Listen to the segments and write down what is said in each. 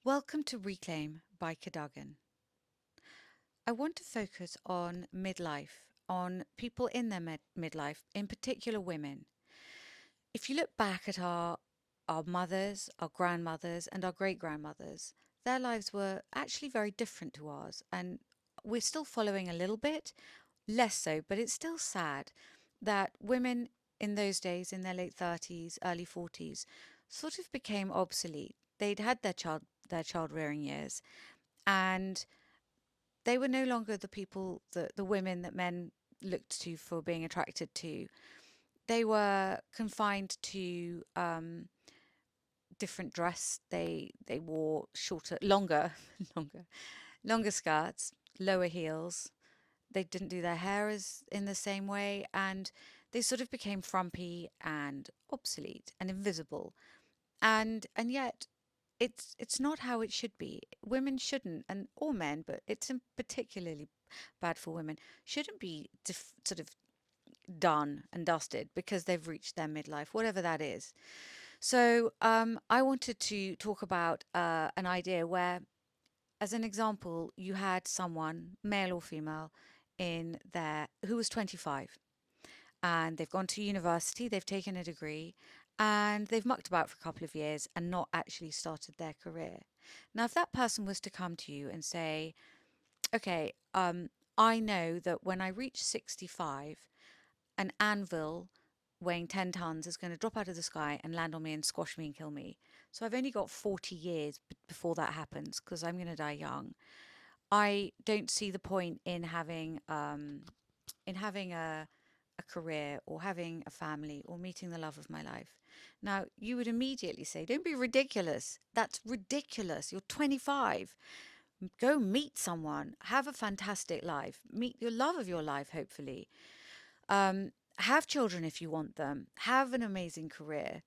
Welcome to Reclaim by Cadogan. I want to focus on midlife, on people in their midlife, in particular women. If you look back at our mothers, our grandmothers, and our great grandmothers, their lives were actually very different to ours, and we're still following a little bit, less so, but it's still sad that women in those days, in their late 30s, early 40s, sort of became obsolete. They'd had their child rearing years, and they were no longer the people, the women that men looked to for being attracted to. They were confined to different dress. They wore shorter, longer, longer, longer skirts, lower heels. They didn't do their hair as in the same way, and they sort of became frumpy and obsolete and invisible. And yet it's not how it should be. Women shouldn't, and or men, but it's particularly bad for women, shouldn't be sort of done and dusted because they've reached their midlife, whatever that is. So I wanted to talk about an idea where, as an example, you had someone, male or female, in there who was 25 and they've gone to university, they've taken a degree, and they've mucked about for a couple of years and not actually started their career. Now, if that person was to come to you and say, okay, I know that when I reach 65, an anvil weighing 10 tons is going to drop out of the sky and land on me and squash me and kill me. So I've only got 40 years before that happens because I'm going to die young. I don't see the point in having a career or having a family or meeting the love of my life. Now, you would immediately say, don't be ridiculous. That's ridiculous. You're 25. Go meet someone. Have a fantastic life. Meet your love of your life, hopefully. Have children if you want them. Have an amazing career.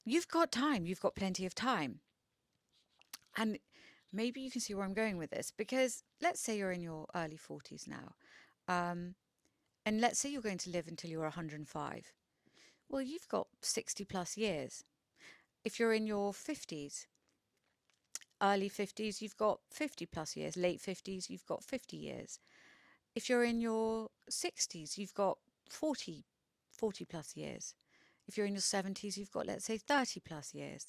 You've got time. You've got plenty of time. And maybe you can see where I'm going with this because let's say you're in your early 40s now. Um, and let's say you're going to live until you're 105. Well, you've got 60 plus years. If you're in your 50s, early 50s, you've got 50 plus years. Late 50s, you've got 50 years. If you're in your 60s, you've got 40 plus years. If you're in your 70s, you've got, let's say, 30 plus years.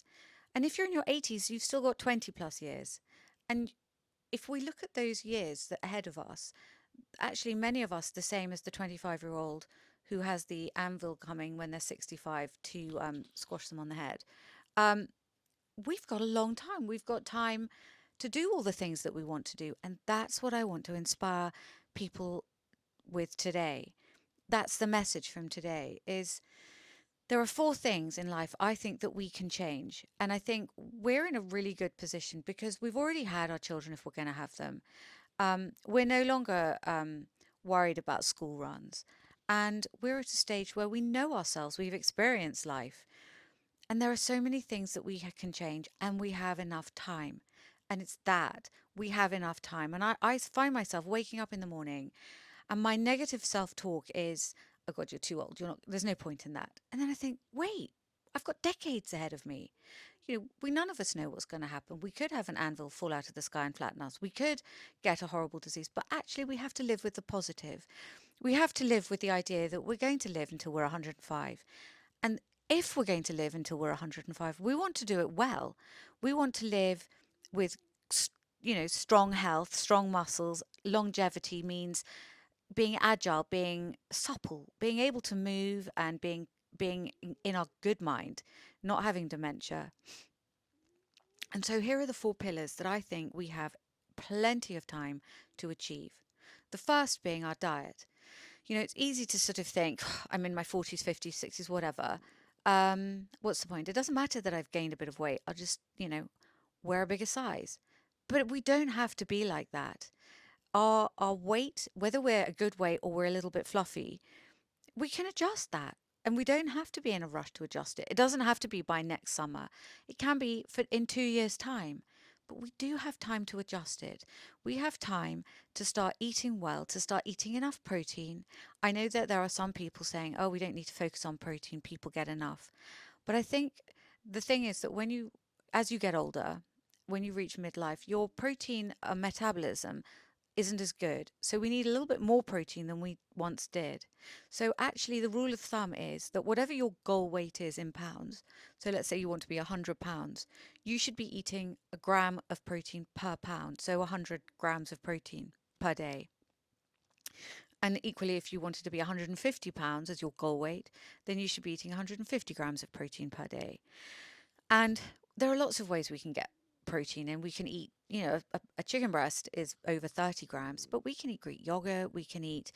And if you're in your 80s, you've still got 20 plus years. And if we look at those years that are ahead of us, actually, many of us, the same as the 25-year-old who has the anvil coming when they're 65 to squash them on the head, um, we've got a long time. We've got time to do all the things that we want to do. And that's what I want to inspire people with today. That's the message from today is there are four things in life I think that we can change. And I think we're in a really good position because we've already had our children if we're going to have them. We're no longer worried about school runs. And we're at a stage where we know ourselves, we've experienced life. And there are so many things that we can change, and we have enough time. And it's that we have enough time. And I find myself waking up in the morning, and my negative self talk is, oh God, you're too old. You're not, there's no point in that. And then I think, wait, I've got decades ahead of me. You know, we none of us know what's going to happen. We could have an anvil fall out of the sky and flatten us. We could get a horrible disease, but actually, we have to live with the positive. We have to live with the idea that we're going to live until we're 105. And if we're going to live until we're 105, we want to do it well. We want to live with, strong health, strong muscles. Longevity means being agile, being supple, being able to move and being in our good mind, not having dementia. And so here are the four pillars that I think we have plenty of time to achieve. The first being our diet. You know, it's easy to sort of think, I'm in my 40s, 50s, 60s, whatever. What's the point? It doesn't matter that I've gained a bit of weight. I'll just, wear a bigger size. But we don't have to be like that. Our weight, whether we're a good weight or we're a little bit fluffy, we can adjust that. And we don't have to be in a rush to adjust it. It doesn't have to be by next summer. It can be for in 2 years' time. But we do have time to adjust it. We have time to start eating well, to start eating enough protein. I know that there are some people saying, oh, we don't need to focus on protein, people get enough. But I think the thing is that as you get older, when you reach midlife, your protein metabolism isn't as good. So we need a little bit more protein than we once did. So actually, the rule of thumb is that whatever your goal weight is in pounds, so let's say you want to be 100 pounds, you should be eating a gram of protein per pound. So 100 grams of protein per day. And equally, if you wanted to be 150 pounds as your goal weight, then you should be eating 150 grams of protein per day. And there are lots of ways we can get protein in. We can eat, a chicken breast is over 30 grams, but we can eat Greek yogurt, we can eat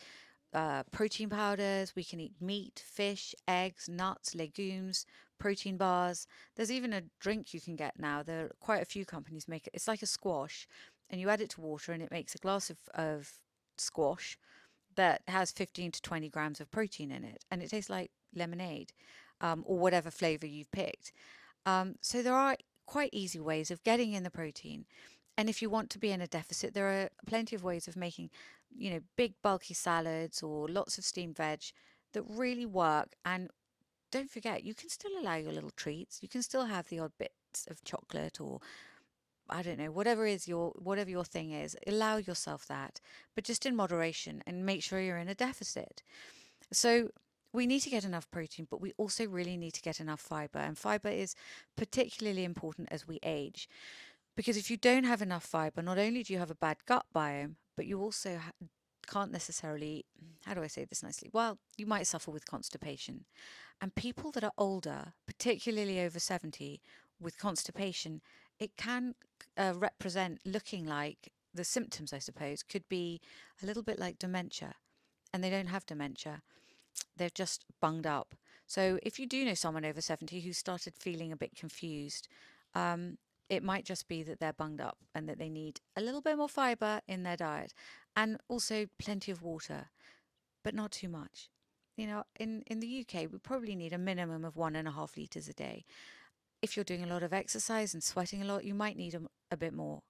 protein powders, we can eat meat, fish, eggs, nuts, legumes, protein bars. There's even a drink you can get now. There are quite a few companies make it. It's like a squash, and you add it to water, and it makes a glass of squash that has 15 to 20 grams of protein in it, and it tastes like lemonade, or whatever flavor you've picked. So there are quite easy ways of getting in the protein. And if you want to be in a deficit, there are plenty of ways of making, big bulky salads or lots of steamed veg that really work. And don't forget, you can still allow your little treats. You can still have the odd bits of chocolate, or I don't know, whatever your thing is. Allow yourself that, but just in moderation, and make sure you're in a deficit. So we need to get enough protein, but we also really need to get enough fiber. And fiber is particularly important as we age, because if you don't have enough fiber, not only do you have a bad gut biome, but you also can't necessarily, how do I say this nicely? Well, you might suffer with constipation. And people that are older, particularly over 70, with constipation, it can represent looking like the symptoms, I suppose, could be a little bit like dementia. And they don't have dementia, they're just bunged up. So if you do know someone over 70 who started feeling a bit confused, um, it might just be that they're bunged up and that they need a little bit more fiber in their diet, and also plenty of water, but not too much. In the UK, we probably need a minimum of 1.5 liters a day. If you're doing a lot of exercise and sweating a lot, you might need a bit more.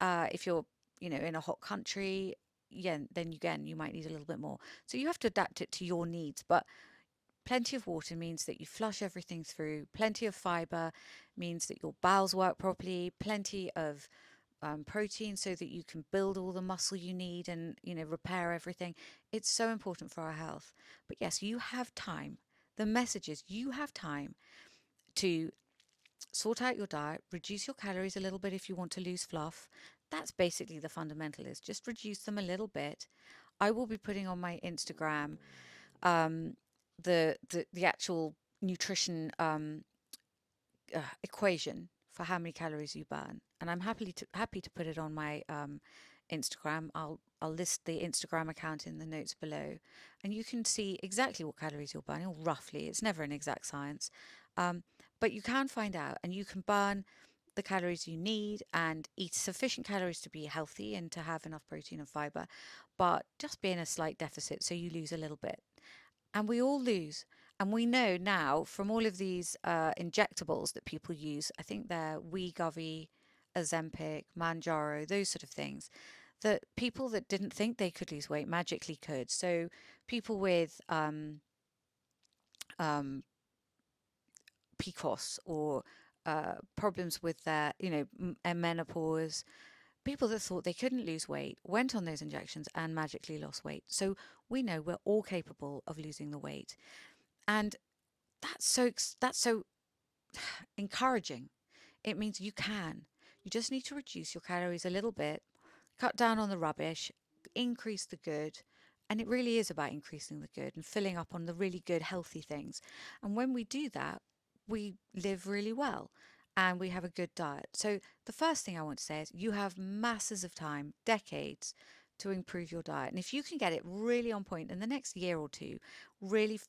If you're, in a hot country, yeah, then again, you might need a little bit more. So you have to adapt it to your needs. But plenty of water means that you flush everything through. Plenty of fiber means that your bowels work properly. Plenty of protein so that you can build all the muscle you need and repair everything. It's so important for our health. But yes, you have time. The message is you have time to sort out your diet, reduce your calories a little bit if you want to lose fluff. That's basically the fundamental, is just reduce them a little bit. I will be putting on my Instagram um, the actual nutrition equation for how many calories you burn, and I'm happy to put it on my Instagram. I'll list the Instagram account in the notes below, and you can see exactly what calories you're burning, or roughly. It's never an exact science, um, but you can find out, and you can burn the calories you need and eat sufficient calories to be healthy and to have enough protein and fiber, but just be in a slight deficit so you lose a little bit. And we all lose. And we know now from all of these injectables that people use, I think they're Wegovy, Ozempic, Manjaro, those sort of things, that people that didn't think they could lose weight magically could. So people with um, PCOS, or problems with their, menopause, people that thought they couldn't lose weight went on those injections and magically lost weight. So we know we're all capable of losing the weight. And that's so encouraging. It means you can. You just need to reduce your calories a little bit, cut down on the rubbish, increase the good. And it really is about increasing the good and filling up on the really good, healthy things. And when we do that, we live really well and we have a good diet. So, the first thing I want to say is you have masses of time, decades, to improve your diet. And if you can get it really on point in the next year or two, really,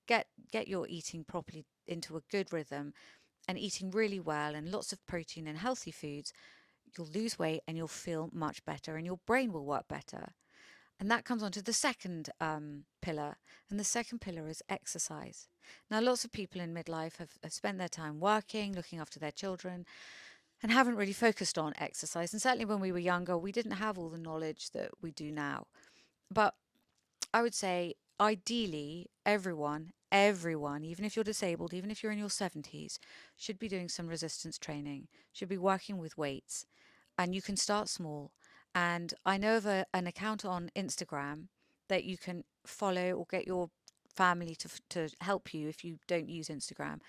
get your eating properly into a good rhythm, and eating really well and lots of protein and healthy foods, you'll lose weight and you'll feel much better and your brain will work better. And that comes on to the second pillar. And the second pillar is exercise. Now, lots of people in midlife have spent their time working, looking after their children, and haven't really focused on exercise. And certainly when we were younger, we didn't have all the knowledge that we do now. But I would say, ideally, everyone everyone, even if you're disabled, even if you're in your 70s, should be doing some resistance training, should be working with weights. And you can start small. And I know of an account on Instagram that you can follow or get your family to help you if you don't use Instagram,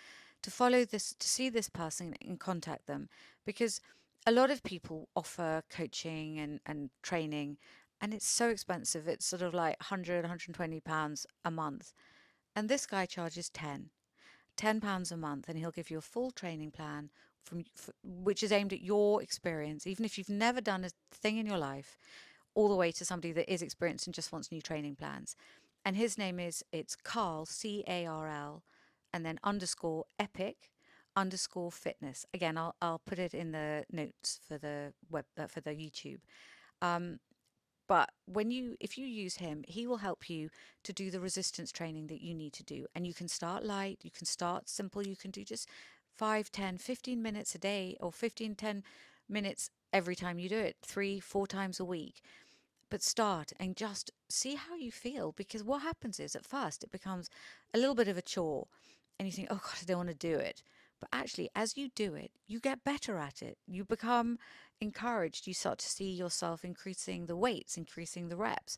to follow this, to see this person and contact them. Because a lot of people offer coaching and training, and it's so expensive. It's sort of like 100, £120 a month. And this guy charges £10 a month, and he'll give you a full training plan which is aimed at your experience, even if you've never done a thing in your life, all the way to somebody that is experienced and just wants new training plans. And his name is, it's Carl, Carl, and then underscore epic underscore fitness. Again, I'll put it in the notes for the for the YouTube. Um, but if you use him, he will help you to do the resistance training that you need to do. And you can start light, you can start simple, you can do just 5, 10, 15 minutes a day, or 15, 10 minutes every time you do it, 3, 4 times a week. But start and just see how you feel, because what happens is, at first it becomes a little bit of a chore and you think, oh God, I don't want to do it. But actually, as you do it, you get better at it. You become encouraged. You start to see yourself increasing the weights, increasing the reps.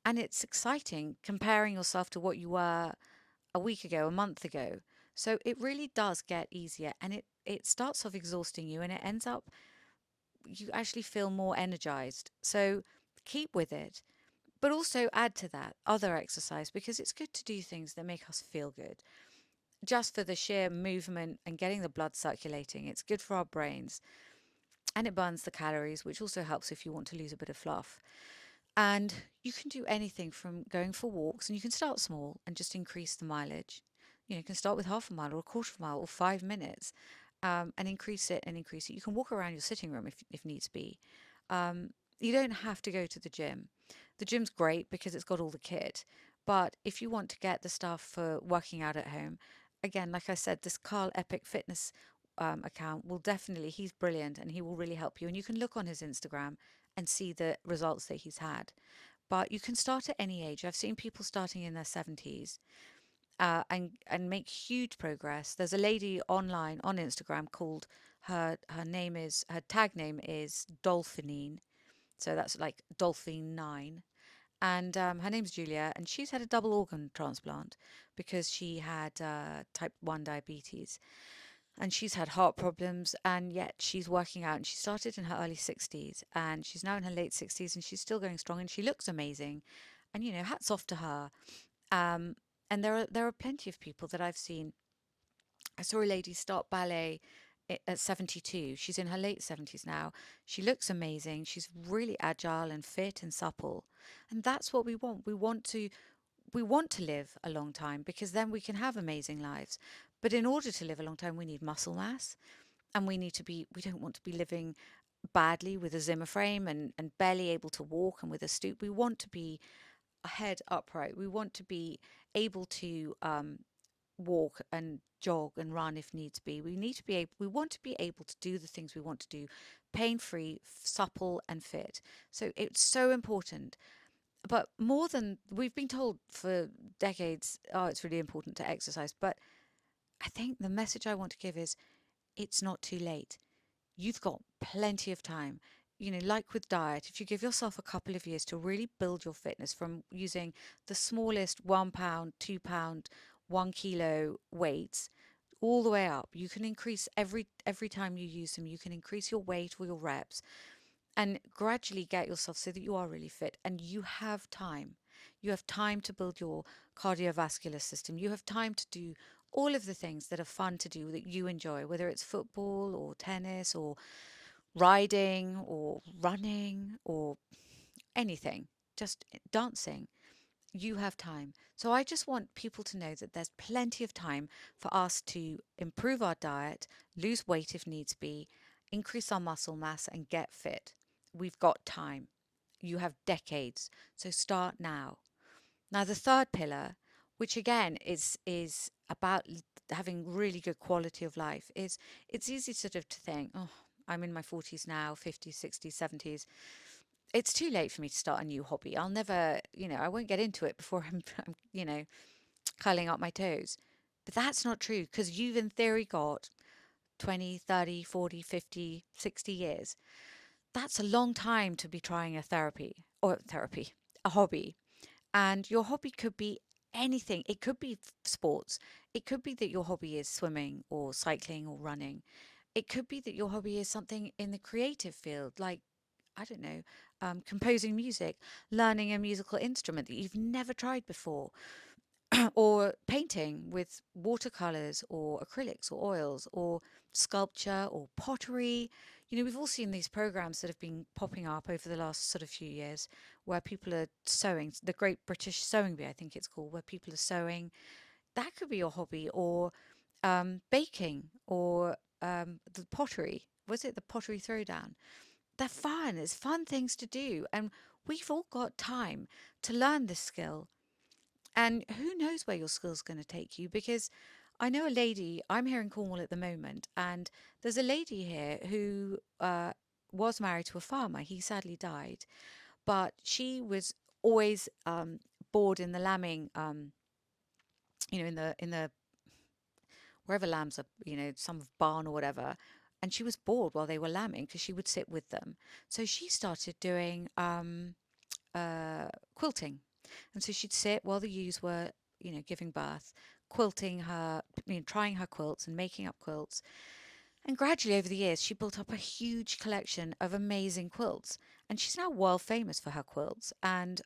And it's exciting comparing yourself to what you were a week ago, a month ago. So it really does get easier, and it starts off exhausting you, and it ends up, you actually feel more energized. So keep with it, but also add to that other exercise, because it's good to do things that make us feel good. Just for the sheer movement and getting the blood circulating, it's good for our brains, and it burns the calories, which also helps if you want to lose a bit of fluff. And you can do anything from going for walks, and you can start small and just increase the mileage. You can start with half a mile or a quarter of a mile or 5 minutes, and increase it and increase it. You can walk around your sitting room if needs be. Um, you don't have to go to the gym. The gym's great because it's got all the kit. But if you want to get the stuff for working out at home, again, like I said, this Carl Epic Fitness account will definitely, he's brilliant and he will really help you. And you can look on his Instagram and see the results that he's had. But you can start at any age. I've seen people starting in their 70s, and make huge progress. There's a lady online on Instagram called, her tag name is Dolphinine. So that's like Dolphin 9. And her name's Julia, and she's had a double organ transplant because she had type 1 diabetes, and she's had heart problems, and yet she's working out, and she started in her early 60s and she's now in her late 60s, and she's still going strong, and she looks amazing. And hats off to her. um, and there are plenty of people that I've seen. I saw a lady start ballet at 72. She's in her late 70s now. She looks amazing. She's really agile and fit and supple. And that's what we want. We want to live a long time, because then we can have amazing lives. But in order to live a long time, we need muscle mass, and we don't want to be living badly with a Zimmer frame and barely able to walk and with a stoop. We want to be head upright. We want to be able to walk and jog and run if needs be. We want to be able to do the things we want to do, pain free, supple, and fit. So it's so important. But more than we've been told for decades, oh, it's really important to exercise. But I think the message I want to give is, it's not too late. You've got plenty of time. Like with diet, if you give yourself a couple of years to really build your fitness from using the smallest £1, £2, 1 kilo weights, all the way up, you can increase every time you use them. You can increase your weight or your reps, and gradually get yourself so that you are really fit, and you have time. You have time to build your cardiovascular system. You have time to do all of the things that are fun to do that you enjoy, whether it's football or tennis or riding or running or anything, just dancing. You have time. So I just want people to know that there's plenty of time for us to improve our diet, lose weight if needs be, increase our muscle mass, and get fit. We've got time. You have decades. So start now. Now, the third pillar, which again is about having really good quality of life, is it's easy sort of to think, oh, I'm in my 40s now, 50s, 60s, 70s. It's too late for me to start a new hobby. I'll never, I won't get into it before I'm curling up my toes. But that's not true because you've in theory got 20, 30, 40, 50, 60 years. That's a long time to be trying a hobby. And your hobby could be anything. It could be sports. It could be that your hobby is swimming or cycling or running. It could be that your hobby is something in the creative field, like, I don't know, composing music, learning a musical instrument that you've never tried before, or painting with watercolors or acrylics or oils or sculpture or pottery. You know, we've all seen these programs that have been popping up over the last sort of few years where people are sewing, the Great British Sewing Bee, I think it's called, where people are sewing. That could be your hobby, or baking, or the pottery. Was it the pottery throwdown? They're fun. It's fun things to do. And we've all got time to learn this skill, and who knows where your skill's going to take you? Because I know a lady, I'm here in Cornwall at the moment, and there's a lady here who was married to a farmer. He sadly died, but she was always bored in the lambing, in the wherever lambs are, some barn or whatever. And she was bored while they were lambing because she would sit with them. So she started doing quilting. And so she'd sit while the ewes were, giving birth, quilting her, trying her quilts and making up quilts. And gradually over the years, she built up a huge collection of amazing quilts. And she's now world famous for her quilts. And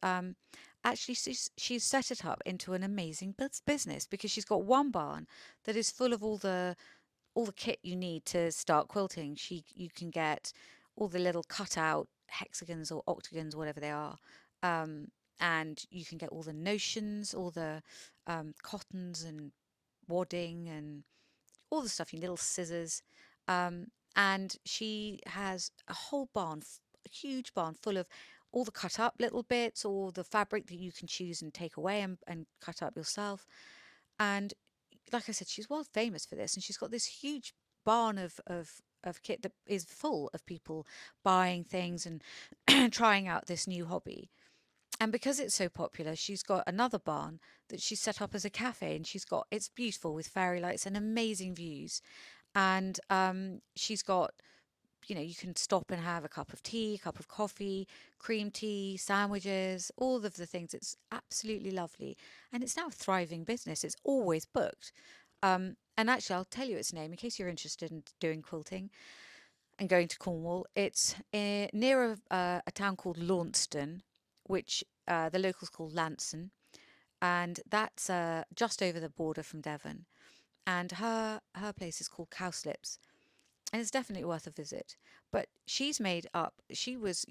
actually, she's set it up into an amazing business because she's got one barn that is full of all the kit you need to start quilting. You can get all the little cutout hexagons or octagons, whatever they are, um, and you can get all the notions, all the cottons and wadding and all the stuff. You little scissors, and she has a whole barn, a huge barn full of all the cut up little bits, all the fabric that you can choose and take away and cut up yourself. And like I said, she's world famous for this, and she's got this huge barn of kit that is full of people buying things and trying out this new hobby. And because it's so popular, she's got another barn that she's set up as a cafe, and it's beautiful with fairy lights and amazing views. And she's got, you can stop and have a cup of tea, a cup of coffee, cream tea, sandwiches, all of the things. It's absolutely lovely. And it's now a thriving business. It's always booked. And actually, I'll tell you its name in case you're interested in doing quilting and going to Cornwall. It's near a town called Launceston, which the locals call Lanson. And that's just over the border from Devon. And her place is called Cowslips, and it's definitely worth a visit. But she was,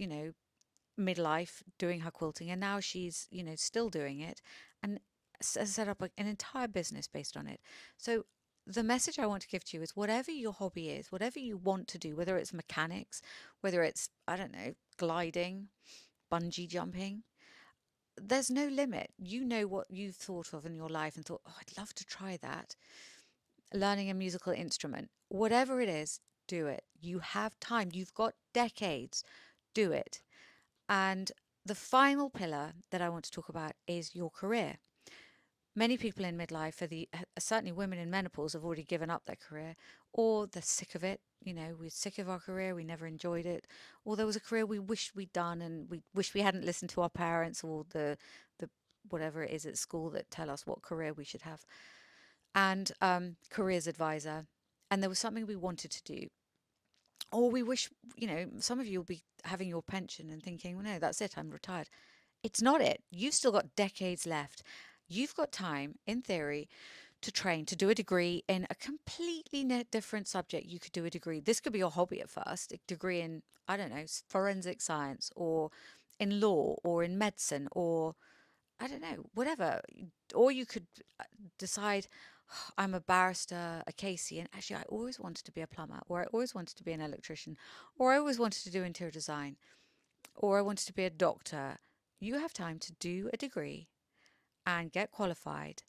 midlife doing her quilting, and now she's, still doing it, and set up an entire business based on it. So the message I want to give to you is whatever your hobby is, whatever you want to do, whether it's mechanics, whether it's, I don't know, gliding, bungee jumping, there's no limit. You know what you've thought of in your life and thought, oh, I'd love to try that. Learning a musical instrument, whatever it is, do it. You have time, you've got decades, do it. And the final pillar that I want to talk about is your career. Many people in midlife, certainly women in menopause, have already given up their career, or they're sick of it. We're sick of our career, we never enjoyed it, or there was a career we wished we'd done and we wish we hadn't listened to our parents or the whatever it is at school that tell us what career we should have, and careers advisor, and there was something we wanted to do, or we wish, some of you will be having your pension and thinking, well, no, that's it, I'm retired. It's not it. You've still got decades left. You've got time, in theory, to train, to do a degree in a completely different subject. You could do a degree. This could be your hobby at first, a degree in, I don't know, forensic science, or in law, or in medicine, or I don't know, whatever. Or you could decide, "Oh, I'm a barrister, a Casey, and actually I always wanted to be a plumber, or I always wanted to be an electrician, or I always wanted to do interior design, or I wanted to be a doctor." You have time to do a degree and get qualified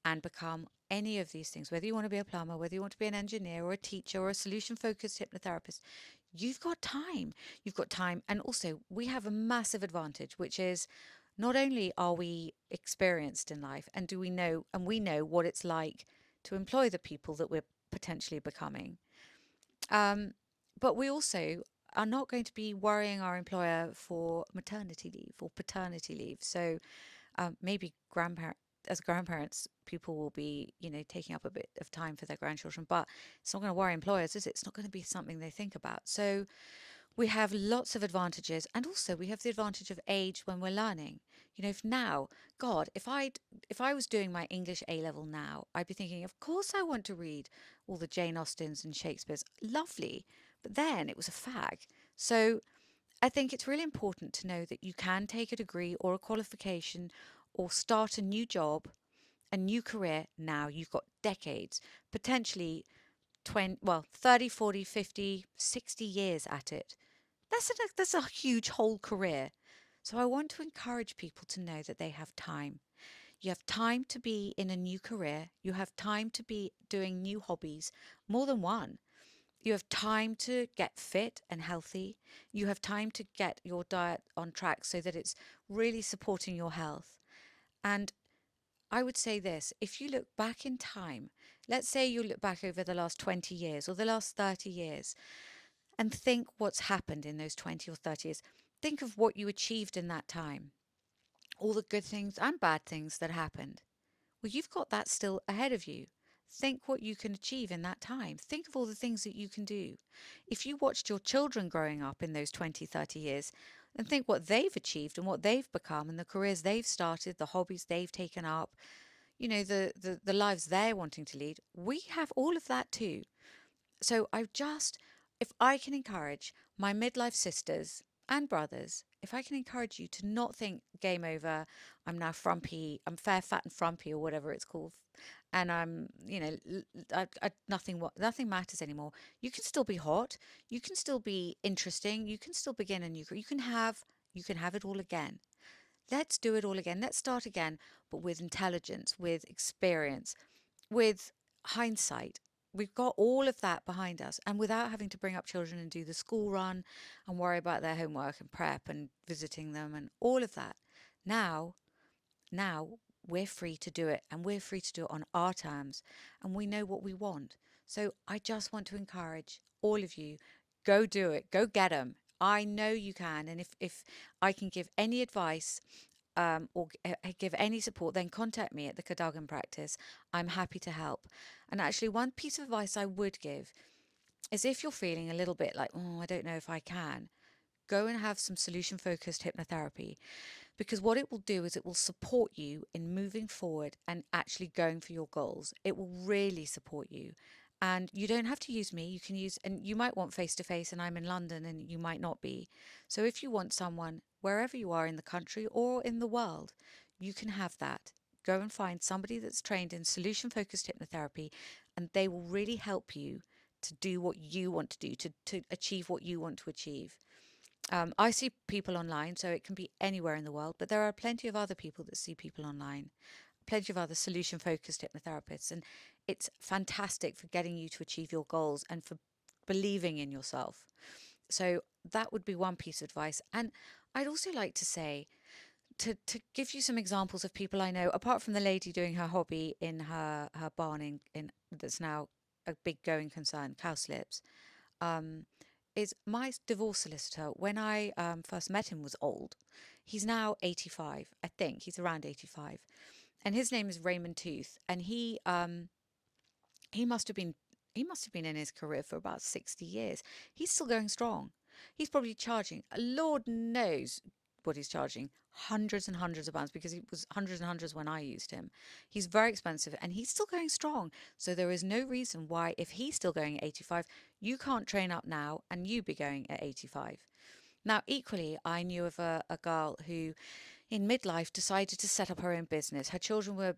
and become any of these things, whether you want to be a plumber, whether you want to be an engineer or a teacher or a solution focused hypnotherapist. You've got time. You've got time. And also, we have a massive advantage, which is not only are we experienced in life and do we know and we know what it's like to employ the people that we're potentially becoming, um, but we also are not going to be worrying our employer for maternity leave or paternity leave. So maybe as grandparents, people will be, taking up a bit of time for their grandchildren, but it's not going to worry employers, is it? It's not going to be something they think about. So we have lots of advantages, and also we have the advantage of age when we're learning. If now, God, if I was doing my English A level now, I'd be thinking, of course I want to read all the Jane Austens and Shakespeare's. Lovely. But then it was a fag. So I think it's really important to know that you can take a degree or a qualification or start a new job, a new career now. You've got decades, potentially 20, well, 30, 40, 50, 60 years at it. That's a huge whole career. So I want to encourage people to know that they have time. You have time to be in a new career. You have time to be doing new hobbies, more than one. You have time to get fit and healthy. You have time to get your diet on track so that it's really supporting your health. And I would say this, if you look back in time, let's say you look back over the last 20 years or the last 30 years and think what's happened in those 20 or 30 years. Think of what you achieved in that time, all the good things and bad things that happened. Well, you've got that still ahead of you. Think what you can achieve in that time. Think of all the things that you can do. If you watched your children growing up in those 20, 30 years, and think what they've achieved and what they've become and the careers they've started, the hobbies they've taken up, the lives they're wanting to lead, we have all of that too. So if I can encourage my midlife sisters and brothers, if I can encourage you to not think game over, I'm now frumpy, I'm fair, fat, and frumpy, or whatever it's called, and nothing matters anymore. You can still be hot, you can still be interesting, you can still begin a new career, you can have it all again. Let's do it all again. Let's start again, but with intelligence, with experience, with hindsight. We've got all of that behind us, and without having to bring up children and do the school run and worry about their homework and prep and visiting them and all of that. Now, now we're free to do it, and we're free to do it on our terms, and we know what we want. So I just want to encourage all of you, go do it, go get them. I know you can, and if I can give any advice give any support, then contact me at the Cadogan practice. I'm happy to help. And actually, one piece of advice I would give is if you're feeling a little bit like, oh, I don't know if I can, go and have some solution focused hypnotherapy, because what it will do is it will support you in moving forward and actually going for your goals. It will really support you. And you don't have to use me. You can use, and you might want face to face, and I'm in London and you might not be. So if you want someone wherever you are in the country or in the world, you can have that. Go and find somebody that's trained in solution focused hypnotherapy, and they will really help you to do what you want to do, to achieve what you want to achieve. I see people online, so it can be anywhere in the world, but there are plenty of other people that see people online, plenty of other solution focused hypnotherapists, and it's fantastic for getting you to achieve your goals and for believing in yourself. So that would be one piece of advice. And I'd also like to say, to give you some examples of people I know, apart from the lady doing her hobby in her barn in that's now a big going concern, cowslips, um, is my divorce solicitor. When I first met him, was old. He's now 85, I think. He's around 85, and his name is Raymond Tooth. And he must have been he must have been in his career for about 60 years. He's still going strong. He's probably charging, Lord knows what he's charging, hundreds and hundreds of pounds, because he was hundreds and hundreds when I used him. He's very expensive and he's still going strong. So there is no reason why, if he's still going at 85, you can't train up now and you be going at 85. Now, equally, I knew of a girl who in midlife decided to set up her own business. Her children were,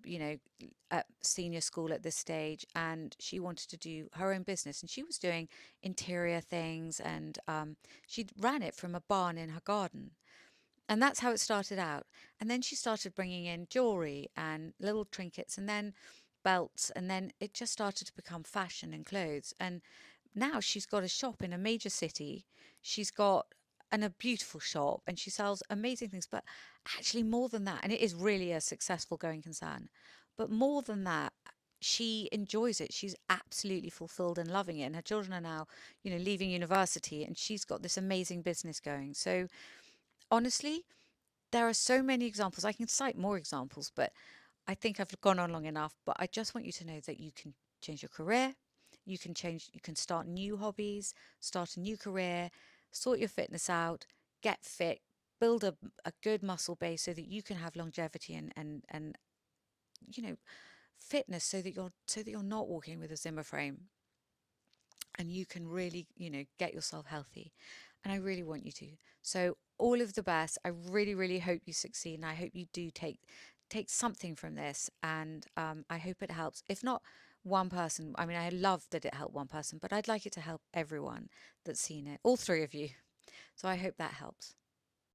at senior school at this stage, and she wanted to do her own business. And she was doing interior things, and she ran it from a barn in her garden. And that's how it started out. And then she started bringing in jewelry and little trinkets, and then belts, and then it just started to become fashion and clothes. And now she's got a shop in a major city. She's got and a beautiful shop, and she sells amazing things. But actually, more than that, and it is really a successful going concern, but more than that, she enjoys it. She's absolutely fulfilled and loving it. And her children are now, leaving university, and she's got this amazing business going. So honestly, there are so many examples. I can cite more examples, but I think I've gone on long enough. But I just want you to know that you can change your career, you can start new hobbies, start a new career, sort your fitness out, get fit, build a good muscle base so that you can have longevity and you know fitness so that you're not walking with a Zimmer frame, and you can really, get yourself healthy. And I really want you to. So all of the best. I really, really hope you succeed, and I hope you do take something from this. And I hope it helps. If not one person, I mean, I love that it helped one person, but I'd like it to help everyone that's seen it, all three of you. So I hope that helps.